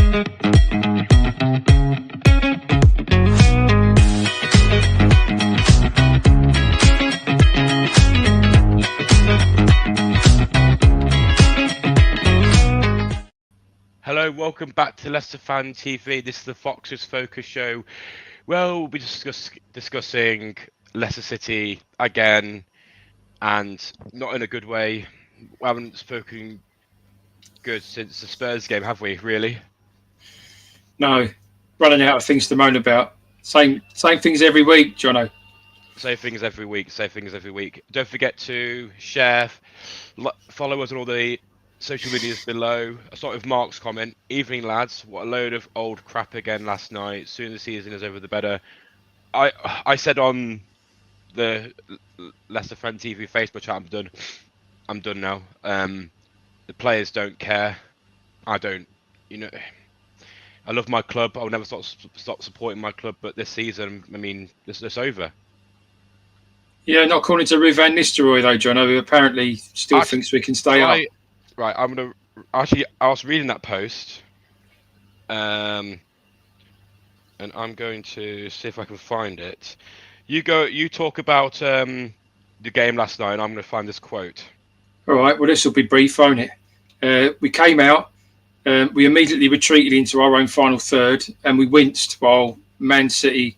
Hello, welcome back to Leicester Fan TV. This is the Fox's Focus show. Well, we'll be discussing Leicester City again, and not in a good way. We haven't spoken good since the Spurs game, have we, really? No, running out of things to moan about. Same things every week, Jono. Say things every week, Don't forget to share, follow us on all the social medias below. I start with Mark's comment. Evening, lads. What a load of old crap again last night. Soon the season is over, the better. I said on the Leicester Fan TV Facebook chat, I'm done now. The players don't care. I don't. I love my club. I'll never stop supporting my club. But this season, I mean, it's over. Yeah, not according to Ruud van Nistelrooy though, Jono, who apparently still thinks we can stay up. Right, I was reading that post, and I'm going to see if I can find it. You talk about the game last night, and I'm going to find this quote. All right, well, this will be brief, won't it? We came out, we immediately retreated into our own final third, and we winced while Man City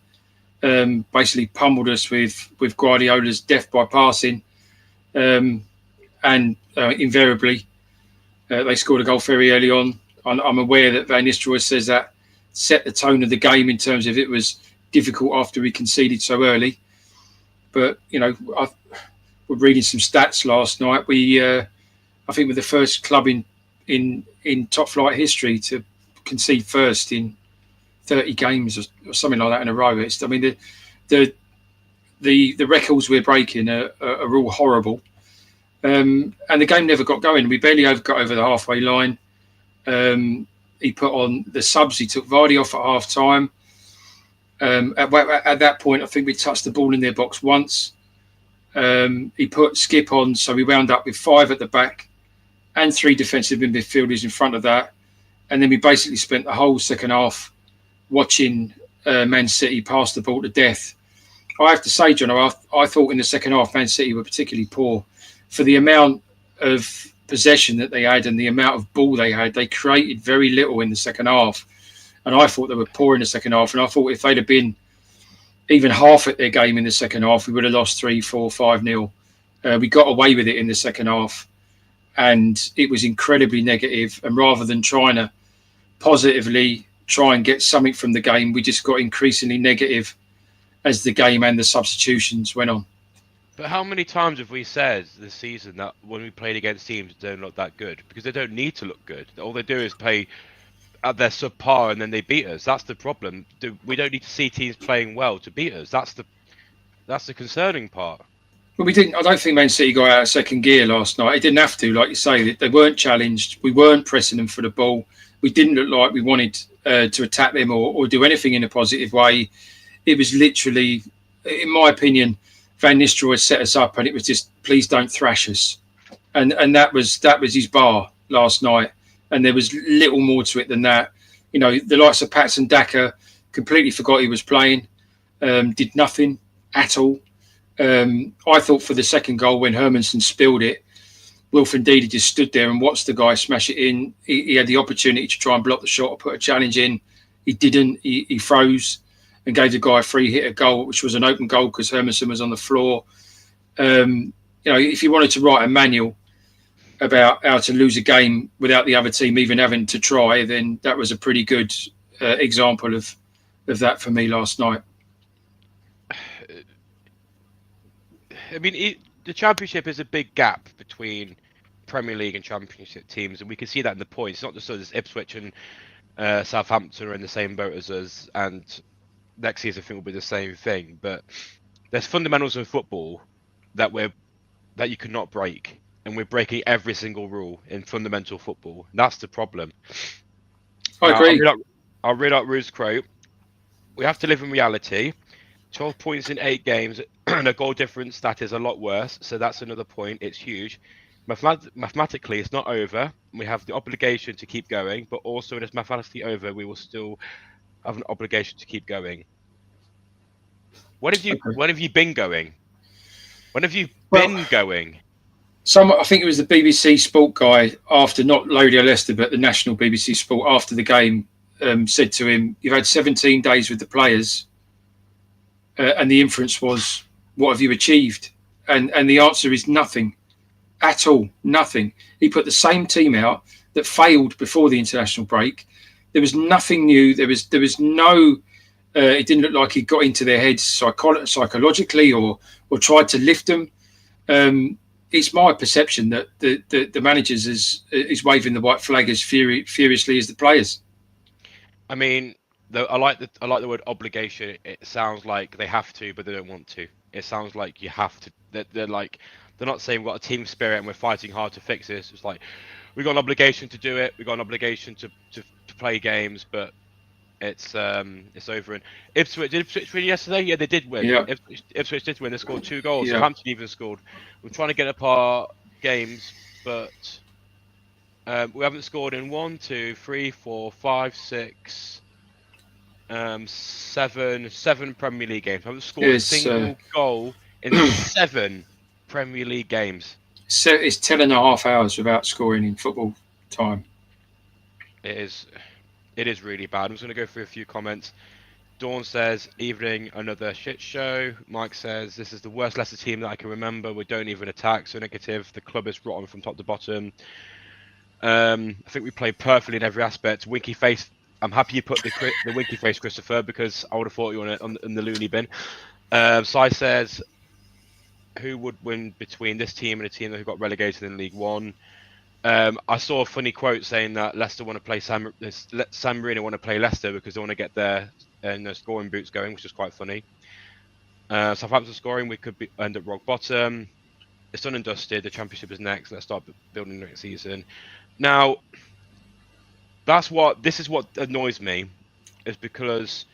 basically pummeled us with Guardiola's death by passing, and invariably they scored a goal very early on. I'm aware that Van Nistelrooy says that set the tone of the game in terms of it was difficult after we conceded so early. But we're reading some stats last night. I think we're the first club in top flight history to concede first in 30 games or something like that in a row. The records we're breaking are all horrible. And the game never got going. We barely got over the halfway line. He put on the subs. He took Vardy off at half time. At that point, I think we touched the ball in their box once. He put Skip on, so we wound up with 5 at the back and 3 defensive midfielders in front of that. And then we basically spent the whole second half watching Man City pass the ball to death. I have to say, John, I thought in the second half Man City were particularly poor. For the amount of possession that they had and the amount of ball they had, they created very little in the second half. And I thought they were poor in the second half. And I thought if they'd have been even half at their game in the second half, we would have lost 3-4, 5-0. We got away with it in the second half. And it was incredibly negative. And rather than trying to positively try and get something from the game, we just got increasingly negative as the game and the substitutions went on. But how many times have we said this season that when we played against teams that don't look that good, because they don't need to look good. All they do is play at their subpar and then they beat us. That's the problem. We don't need to see teams playing well to beat us. That's the concerning part. Well, we didn't. I don't think Man City got out of second gear last night. It didn't have to, like you say. They weren't challenged. We weren't pressing them for the ball. We didn't look like we wanted to attack them or do anything in a positive way. It was literally, in my opinion, Van Nistelrooy set us up, and it was just, please don't thrash us, and that was his bar last night, and there was little more to it than that. The likes of Patson Daka completely forgot he was playing, did nothing at all. I thought for the second goal when Hermansen spilled it, Wilfred Ndidi just stood there and watched the guy smash it in. He had the opportunity to try and block the shot or put a challenge in. He didn't. He froze and gave the guy a free hit, a goal, which was an open goal because Hermansen was on the floor. If you wanted to write a manual about how to lose a game without the other team even having to try, then that was a pretty good example of that for me last night. I mean, the Championship is a big gap between Premier League and Championship teams, and we can see that in the points. It's not just so there's Ipswich and Southampton are in the same boat as us, and next season I think will be the same thing. But there's fundamentals in football that you cannot break, and we're breaking every single rule in fundamental football. And that's the problem. I agree. I'll read out Ruud's quote. We have to live in reality. 12 points in 8 games and a goal difference that is a lot worse. So that's another point. It's huge. Mathematically, it's not over. We have the obligation to keep going, but also when it's mathematically over, we will still have an obligation to keep going. Okay. When have you been going? When have you Well, been going? I think it was the BBC Sport guy after, not Lodio Leicester, but the national BBC Sport after the game, said to him, "You've had 17 days with the players," and the inference was, "What have you achieved?" And the answer is nothing at all, nothing. He put the same team out that failed before the international break. There was nothing new. There was no. It didn't look like he got into their heads psychologically or tried to lift them. It's my perception that the managers is waving the white flag as furiously as the players. I mean, I like the word obligation. It sounds like they have to, but they don't want to. It sounds like you have to. They're like they're not saying we've got a team spirit and we're fighting hard to fix this. It's like we've got an obligation to do it. We've got an obligation to play games, but it's over. And Ipswich did Ipswich win yesterday? Yeah, they did win. Yeah, Ipswich did win. They scored 2 goals. yeah. Southampton even scored. We're trying to get up our games, but we haven't scored in 1, 2, 3, 4, 5, 6, 7 Premier League games. I haven't scored a It's single goal in 7 Premier League games. it's 10.5 hours without scoring in football time. It is really bad. I'm just going to go through a few comments. Dawn says, evening, another shit show. Mike says, this is the worst Leicester team that I can remember. We don't even attack, so negative. The club is rotten from top to bottom. I think we played perfectly in every aspect. Winky face. I'm happy you put the winky face, Christopher, because I would have thought you were on the loony bin. Sai says, who would win between this team and a team that got relegated in League One? I saw a funny quote saying that Leicester want to play San Marino want to play Leicester because they want to get their scoring boots going, which is quite funny. Southampton scoring, we could end up rock bottom. It's done and dusted. The Championship is next. Let's start building next season. Now, this is what annoys me, is because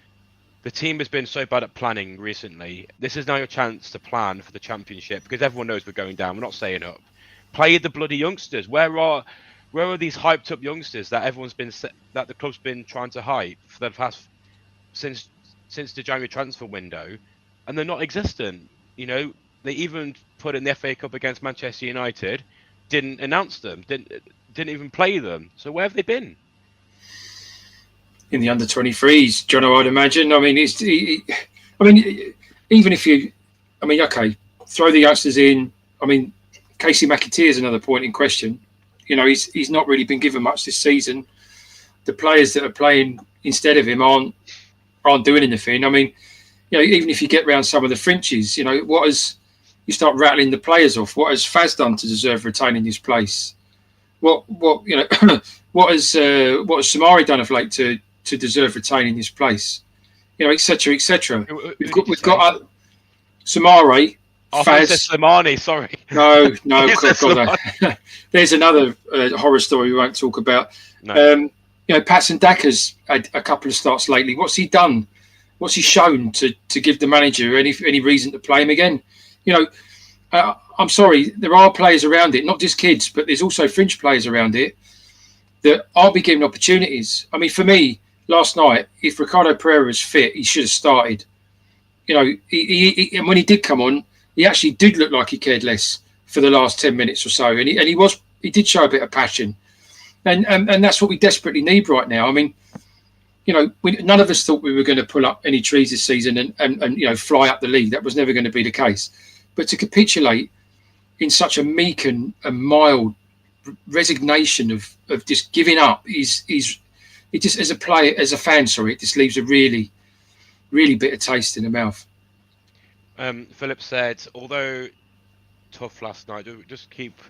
the team has been so bad at planning recently. This is now your chance to plan for the Championship because everyone knows we're going down. We're not staying up. Play the bloody youngsters. Where are these hyped up youngsters that that the club's been trying to hype for the past since the January transfer window, and they're not existent. You know, they even put in the FA Cup against Manchester United, didn't announce them, didn't even play them. So where have they been? In the under 23s, Jono, I'd imagine. I mean, I mean, even if you, I mean, okay, throw the youngsters in. I mean, Casey McAteer is another point in question. You know, he's not really been given much this season. The players that are playing instead of him aren't doing anything. I mean, you know, even if you get round some of the Frenchies, you know, you start rattling the players off. What has Faz done to deserve retaining his place? What you know, what has Samari done of late to deserve retaining his place? You know, etc. etc. We've got Samari. I thought you said Slimani, sorry. No, God, no. There's another horror story we won't talk about. No. You know, Patson Daka's had a couple of starts lately. What's he done? What's he shown to give the manager any reason to play him again? You know, I'm sorry, there are players around it, not just kids, but there's also fringe players around it that aren't be given opportunities. I mean, for me, last night, if Ricardo Pereira was fit, he should have started. You know, and when he did come on, he actually did look like he cared less for the last 10 minutes or so, and he did show a bit of passion, and that's what we desperately need right now. I mean, you know, none of us thought we were going to pull up any trees this season and you know, fly up the league. That was never going to be the case. But to capitulate in such a meek and mild resignation of just giving up is it just, as a player, as a fan, sorry, it just leaves a really, really bitter taste in the mouth. Philip said, although tough last night, just keep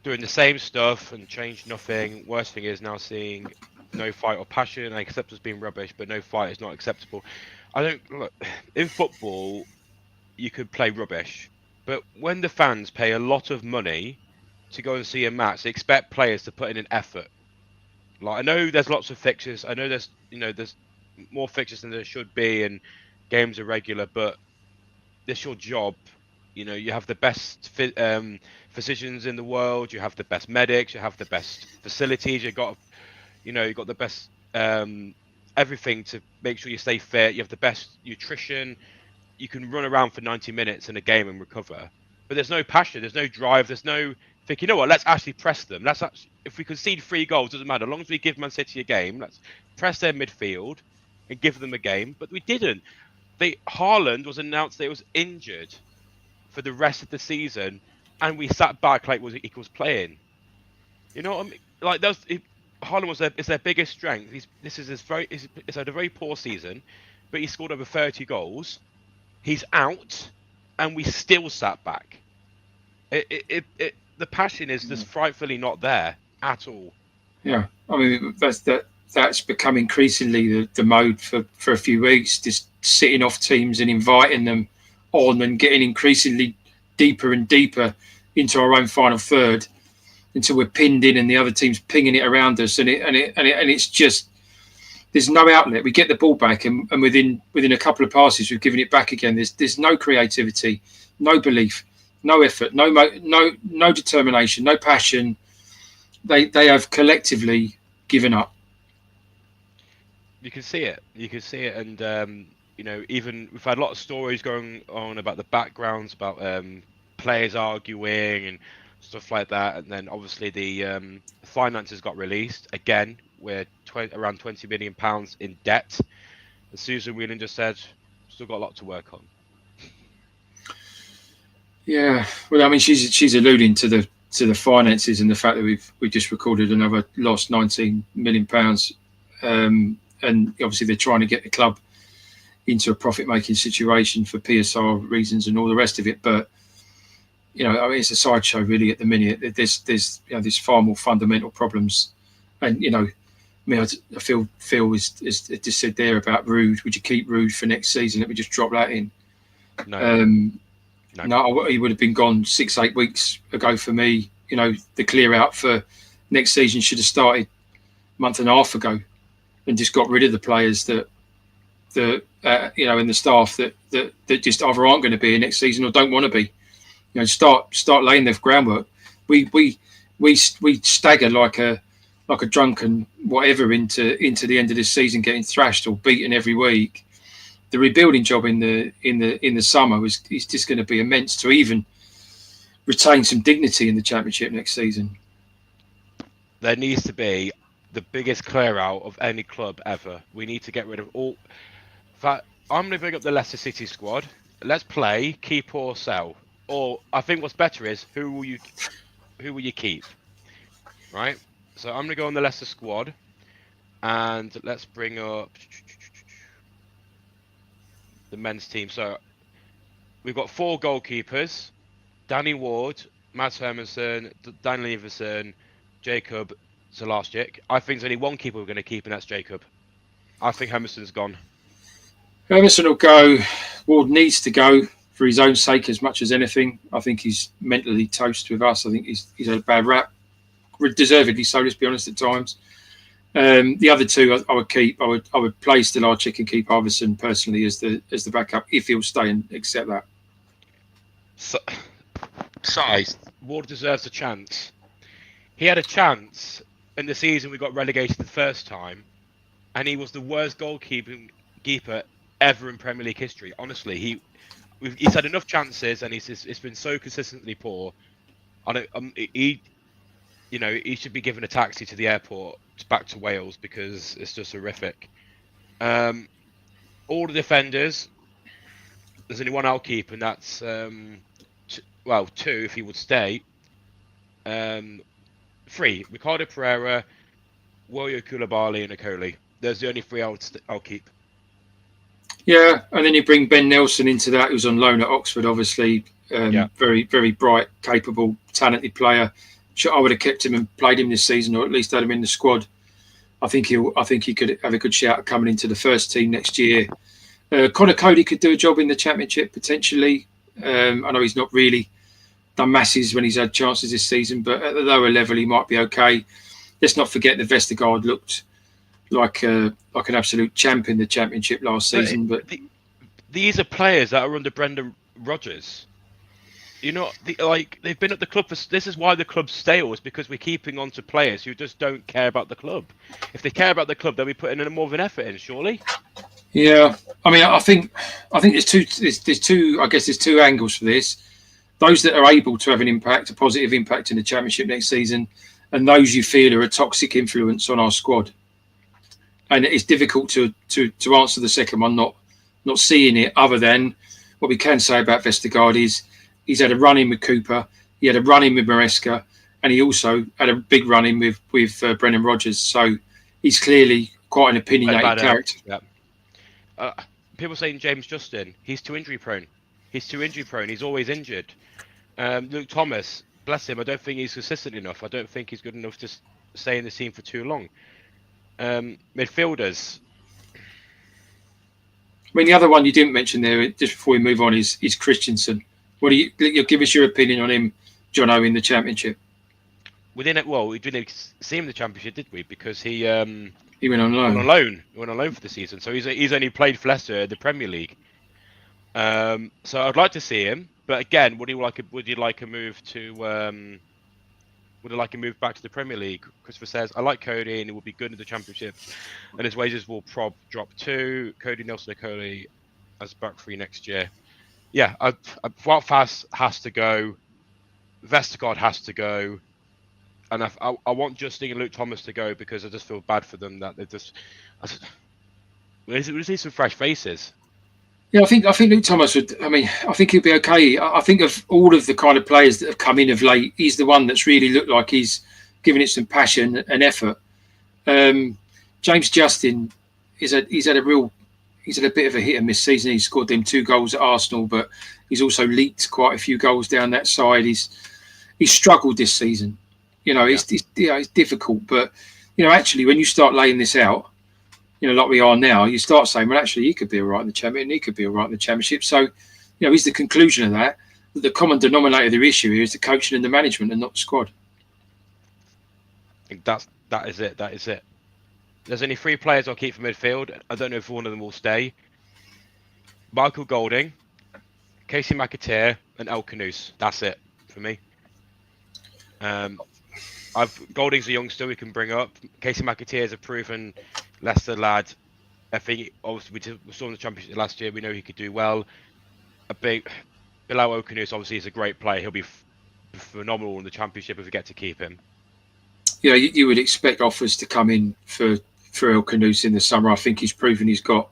doing the same stuff and change nothing. Worst thing is now seeing no fight or passion. I accept as being rubbish, but no fight is not acceptable. I don't look in football. You could play rubbish, but when the fans pay a lot of money to go and see a match, they expect players to put in an effort. Like, I know there's lots of fixtures. I know there's more fixtures than there should be, and games are regular, but it's your job. You have the best physicians in the world. You have the best medics. You have the best facilities. You've got the best everything to make sure you stay fit. You have the best nutrition. You can run around for 90 minutes in a game and recover. But there's no passion. There's no drive. There's no think. You know what? Let's actually press them. If we concede 3 goals, doesn't matter. As long as we give Man City a game, let's press their midfield and give them a game. But we didn't. Haaland was announced that he was injured for the rest of the season, and we sat back like he was playing. You know what I mean? Like Haaland is their biggest strength. He's had a very poor season, but he scored over 30 goals. He's out, and we still sat back. The passion is just frightfully not there at all. Yeah, I mean that's become increasingly the mode for a few weeks. Just sitting off teams and inviting them on and getting increasingly deeper and deeper into our own final third until we're pinned in and the other team's pinging it around us, and it's just there's no outlet. We get the ball back, and within a couple of passes, we've given it back again. There's no creativity, no belief, no effort, no determination, no passion. They have collectively given up. You can see it, and even we've had a lot of stories going on about the backgrounds, about players arguing and stuff like that, and then obviously the finances got released again. We're around £20 million in debt. And Susan Whelan just said, still got a lot to work on. Yeah, well, I mean, she's alluding to the finances and the fact that we just recorded another loss, £19 million, and obviously they're trying to get the club into a profit-making situation for PSR reasons and all the rest of it. But I mean, it's a sideshow really at the minute. There's far more fundamental problems, and I mean, I feel Phil is just said there about Rude. Would you keep Rude for next season? Let me just drop that in. No, he would have been gone 6-8 weeks ago for me. The clear out for next season should have started a month and a half ago, and just got rid of the players that and the staff that just either aren't going to be here next season or don't want to be. Start laying the groundwork. We stagger like a drunken whatever into the end of this season, getting thrashed or beaten every week. The rebuilding job in the summer is just going to be immense to even retain some dignity in the Championship next season. There needs to be the biggest clear out of any club ever. We need to get rid of all. In fact, I'm going to bring up the Leicester City squad. Let's play keep or sell. Or I think what's better is who will you keep, right? So I'm going to go on the Leicester squad, and let's bring up the men's team. So we've got 4 goalkeepers: Danny Ward, Mads Hermansen, Daniel Everson, Jacob Zalaschik. I think there's only one keeper we're going to keep, and that's Jacob. I think Hermansen's gone. Hermansen will go. Ward needs to go for his own sake as much as anything. I think he's mentally toast with us. I think he's had a bad rap, deservedly so. Let's be honest at times. The other 2 I would keep. I would play Zalaschik and keep Iverson personally as the backup if he'll stay and accept that. Size. Ward deserves a chance. He had a chance in the season we got relegated the first time, and he was the worst goalkeeper ever in Premier League history. Honestly, he's had enough chances, and it's been so consistently poor. He should be given a taxi to the airport back to Wales because it's just horrific. All the defenders, there's only one I'll keep, and that's 2 if he would stay. 3: Ricardo Pereira, Woyo Koulibaly, and Okoli. There's the only 3 I'll keep. Yeah, and then you bring Ben Nelson into that, who's on loan at Oxford, obviously. Very, very bright, capable, talented player. I would have kept him and played him this season, or at least had him in the squad. I think he could have a good shout coming into the first team next year. Connor Cody could do a job in the Championship potentially. I know he's not really done masses when he's had chances this season, but at the lower level he might be okay. Let's not forget that Vestergaard looked like an absolute champ in the Championship last season. But these are players that are under Brendan Rodgers. they've been at the club for. This is why the club's stale, is because we're keeping on to players who just don't care about the club. If they care about the club, they'll be putting in more of an effort in, surely. Yeah, I mean, I think there's two. I guess there's two angles for this. Those that are able to have an impact, a positive impact in the Championship next season, and those you feel are a toxic influence on our squad. And it's difficult to answer the second one, not seeing it. Other than what we can say about Vestergaard is he's had a run in with Cooper, he had a run in with Maresca, and he also had a big run in with Brendan Rodgers. So he's clearly quite an opinionated character. Yeah. People saying James Justin, he's too injury prone. He's always injured. Luke Thomas, bless him. I don't think he's consistent enough. I don't think he's good enough to stay in the team for too long. Midfielders. I mean, the other one you didn't mention there, just before we move on, is Christensen. What do you give us your opinion on him, Jono, in the Championship? We didn't see him in the Championship, did we? Because he went on loan. He went on loan for the season, so he's only played for Leicester in the Premier League. So I'd like to see him, but again, would you like a move to? Would like a move back to the Premier League? Christopher says, I like Cody and he will be good in the Championship and his wages will drop too. Cody Nelson-Okoli as back free next year. Yeah, Wout has to go. Vestergaard has to go. And I want Justin and Luke Thomas to go because I just feel bad for them that they just... We just need some fresh faces. Yeah, I think Luke Thomas would. I mean, I think he'll be okay. I think of all of the kind of players that have come in of late, he's the one that's really looked like he's given it some passion and effort. James Justin he's had a bit of a hit and miss season. He's scored them 2 goals at Arsenal, but he's also leaked quite a few goals down that side. He's struggled this season. It's difficult, but actually, when you start laying this out, like we are now, you start saying, well, actually, he could be all right in the Championship, and he could be all right in the Championship. So, is the conclusion of that the common denominator of the issue here is the coaching and the management and not the squad? I think that is it. That is it. There's only 3 players I'll keep for midfield. I don't know if one of them will stay. Michael Golding, Casey McAteer, and El Canoes. That's it for me. Golding's a youngster we can bring up. Casey McAteer is a proven Leicester lad. I think obviously we saw in the Championship last year. We know he could do well. Bilal Okanu's obviously is a great player. He'll be phenomenal in the Championship if we get to keep him. Yeah, you would expect offers to come in for El Canoes in the summer. I think he's proven he's got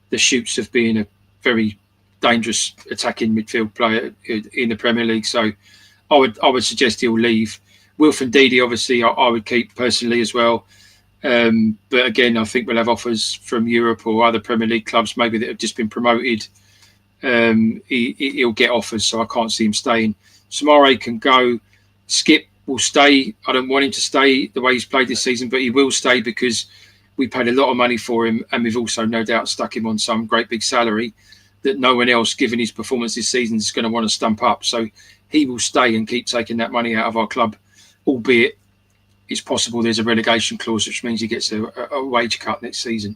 the shoots of being a very dangerous attacking midfield player in the Premier League. So I would suggest he'll leave. Wilfred Ndidi, obviously, I would keep personally as well. But again, I think we'll have offers from Europe or other Premier League clubs, maybe that have just been promoted. He'll get offers, so I can't see him staying. Samare can go. Skip will stay. I don't want him to stay the way he's played this season, but he will stay because we paid a lot of money for him, and we've also no doubt stuck him on some great big salary that no one else, given his performance this season, is going to want to stump up. So he will stay and keep taking that money out of our club, albeit it's possible there's a relegation clause, which means he gets a wage cut next season.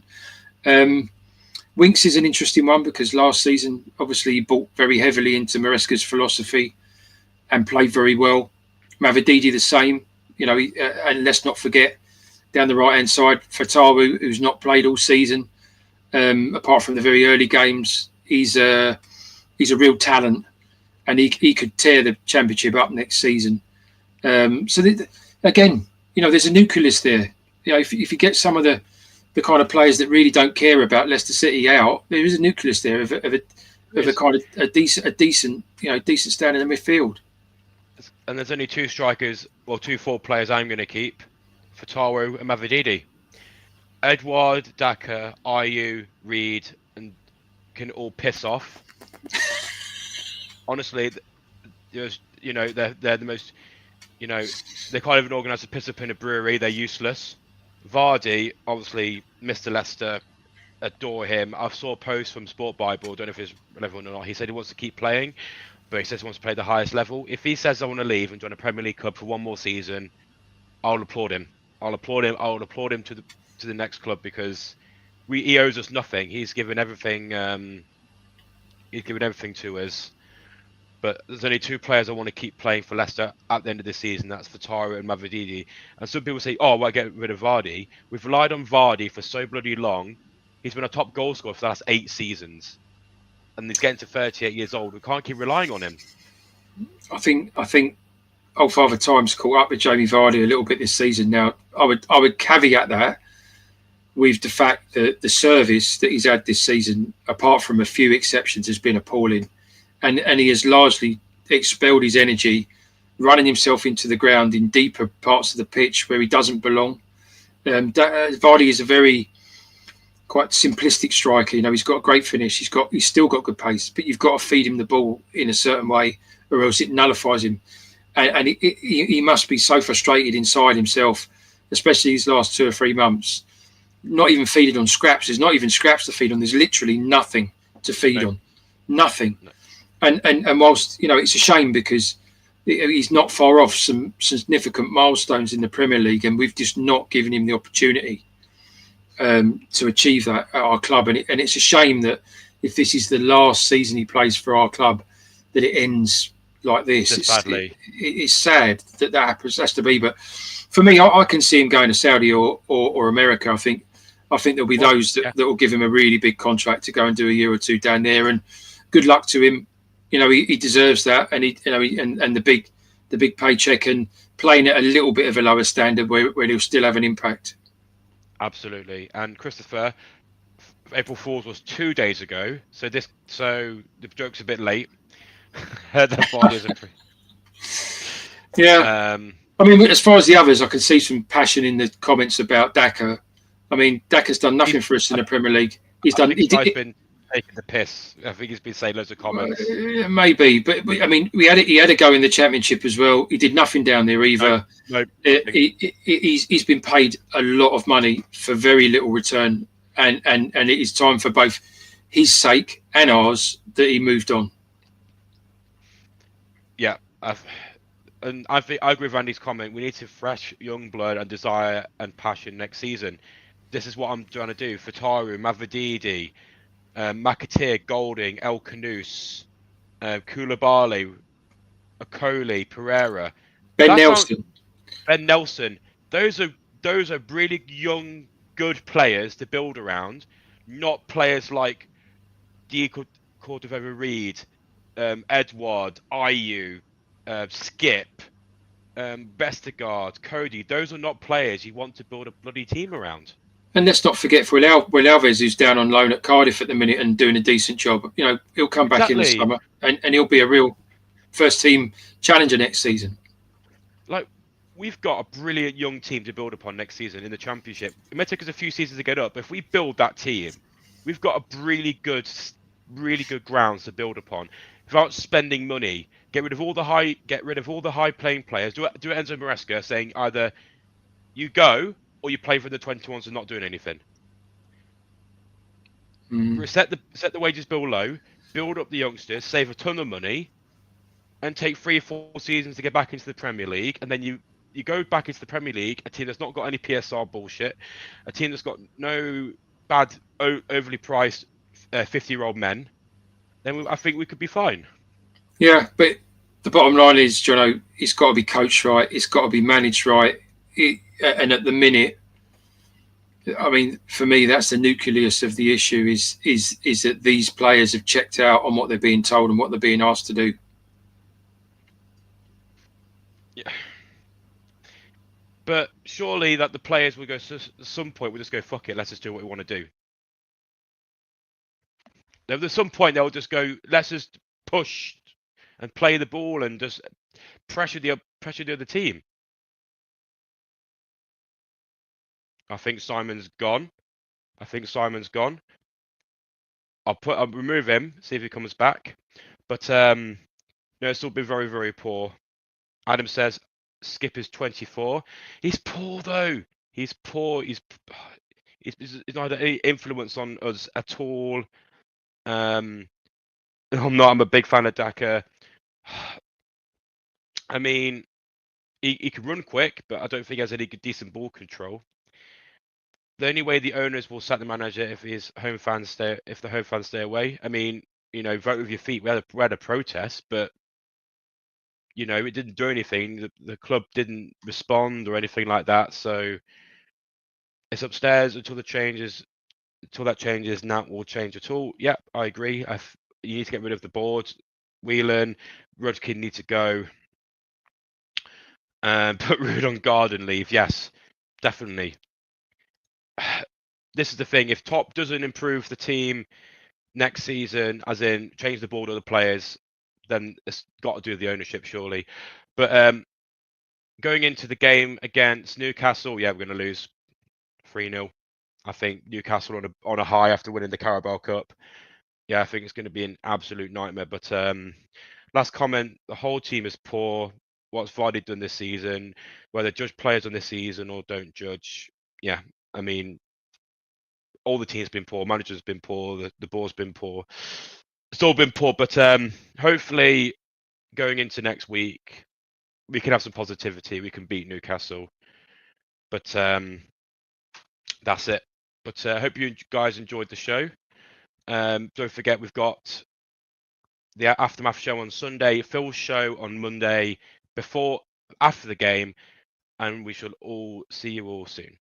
Winks is an interesting one because last season, obviously, he bought very heavily into Maresca's philosophy and played very well. Mavididi the same, and let's not forget down the right-hand side, Fatawu, who's not played all season, apart from the very early games. He's a real talent, and he could tear the Championship up next season. Again, there's a nucleus there. If you get some of the kind of players that really don't care about Leicester City out, there is a nucleus there of a kind of a decent stand in the midfield. And there's only 2 strikers, or 2 forward players I'm going to keep: Fatawu and Mavididi. Edouard, Daka, Ayew, Reed, and can all piss off. Honestly, they're the most. They can't even organise a piss up in a brewery. They're useless. Vardy, obviously, Mr. Leicester, adore him. I saw a post from Sport Bible. I don't know if it's relevant or not. He said he wants to keep playing, but he says he wants to play the highest level. If he says I want to leave and join a Premier League club for one more season, I'll applaud him. I'll applaud him to the next club because he owes us nothing. He's given everything. He's given everything to us. But there's only two players I want to keep playing for Leicester at the end of the season. That's Vitara and Mavrodidi. And some people say, "Oh, well, get rid of Vardy." We've relied on Vardy for so bloody long. He's been a top goal scorer for the last 8 seasons, and he's getting to 38 years old. We can't keep relying on him. I think old Father Time's caught up with Jamie Vardy a little bit this season. Now, I would caveat that with the fact that the service that he's had this season, apart from a few exceptions, has been appalling, and he has largely expelled his energy, running himself into the ground in deeper parts of the pitch where he doesn't belong. Vardy is a very quite simplistic striker. You know, he's got a great finish. He's still got good pace, but you've got to feed him the ball in a certain way, or else it nullifies him. And he must be so frustrated inside himself, especially these last 2 or 3 months. Not even feeding on scraps. There's not even scraps to feed on. There's literally nothing to feed on. Nothing. No. And whilst, you know, it's a shame because he's not far off some significant milestones in the Premier League, and we've just not given him the opportunity to achieve that at our club. And it's a shame that if this is the last season he plays for our club, that it ends like this. It's sad that happens. Has to be. But for me, I can see him going to Saudi or America. I think there'll be those that will give him a really big contract to go and do a year or two down there. And good luck to him. You know, he deserves that, and and the big paycheck, and playing at a little bit of a lower standard where he'll still have an impact. Absolutely. And Christopher, April Fool's was 2 days ago, so the joke's a bit late. Heard that Vardy is Yeah. I mean, as far as the others, I can see some passion in the comments about Daka. I mean, Daka's done nothing for us in the Premier League. He's been taking the piss. I think he's been saying loads of comments. Maybe, but I mean, he had a go in the Championship as well. He did nothing down there either. No. He's been paid a lot of money for very little return, and it is time for both his sake and ours that he moved on. Yeah, I agree with Andy's comment. We need to fresh young blood and desire and passion next season. This is what I'm trying to do. Fataru, Mavrodidi, McAteer, Golding, El Canoose, Koulibaly, Okoli, Pereira, Ben Nelson. Those are really young, good players to build around. Not players like Diego Cordova-Reid, Edward, Ayew, Skip, Vestergaard, Cody. Those are not players you want to build a bloody team around. And let's not forget for Alves, who's down on loan at Cardiff at the minute and doing a decent job. You know, he'll come back in the summer and he'll be a real first team challenger next season. Like, we've got a brilliant young team to build upon next season in the Championship. It may take us a few seasons to get up, but if we build that team, we've got a really good grounds to build upon without spending money. Get rid of all the high playing players. Do it Enzo Maresca, saying either you go or you play for the 21s and not doing anything. Set the wages bill low, build up the youngsters, save a ton of money, and take 3 or 4 seasons to get back into the Premier League. And then you go back into the Premier League, a team that's not got any PSR bullshit, a team that's got no bad, overly priced 50-year-old men. Then I think we could be fine. Yeah, but the bottom line is, Jono, it's got to be coached right. It's got to be managed right. And at the minute, I mean, for me, that's the nucleus of the issue is that these players have checked out on what they're being told and what they're being asked to do. Yeah. But surely that the players will go, at some point, we'll just go, fuck it, let's just do what we want to do. At some point, they'll just go, let's just push and play the ball and just pressure the other team. I think Simon's gone. I'll remove him, see if he comes back. But no, it's still been very, very poor. Adam says Skip is 24. He's poor though. He's poor. He's not any influence on us at all. I'm a big fan of Daka. I mean, he can run quick, but I don't think he has any decent ball control. The only way the owners will sack the manager if the home fans stay away. I mean, you know, vote with your feet. We had a protest, but you know, it didn't do anything. The club didn't respond or anything like that. So it's upstairs until that changes. Now will change at all. Yep, I agree. You need to get rid of the board. Whelan, Rudkin need to go. Put Rude on garden leave. Yes, definitely. This is the thing. If Top doesn't improve the team next season, as in change the board of the players, then it's got to do the ownership surely. But going into the game against Newcastle, yeah, we're going to lose 3-0. I think Newcastle on a high after winning the Carabao Cup. Yeah, I think it's going to be an absolute nightmare. But last comment: the whole team is poor. What's Vardy done this season? Whether judge players on this season or don't judge, yeah, I mean, all the team's been poor. Manager's been poor. The board's been poor. It's all been poor. But hopefully, going into next week, we can have some positivity. We can beat Newcastle. But that's it. But I hope you guys enjoyed the show. Don't forget, we've got the Aftermath show on Sunday, Phil's show on Monday, after the game, and we shall all see you all soon.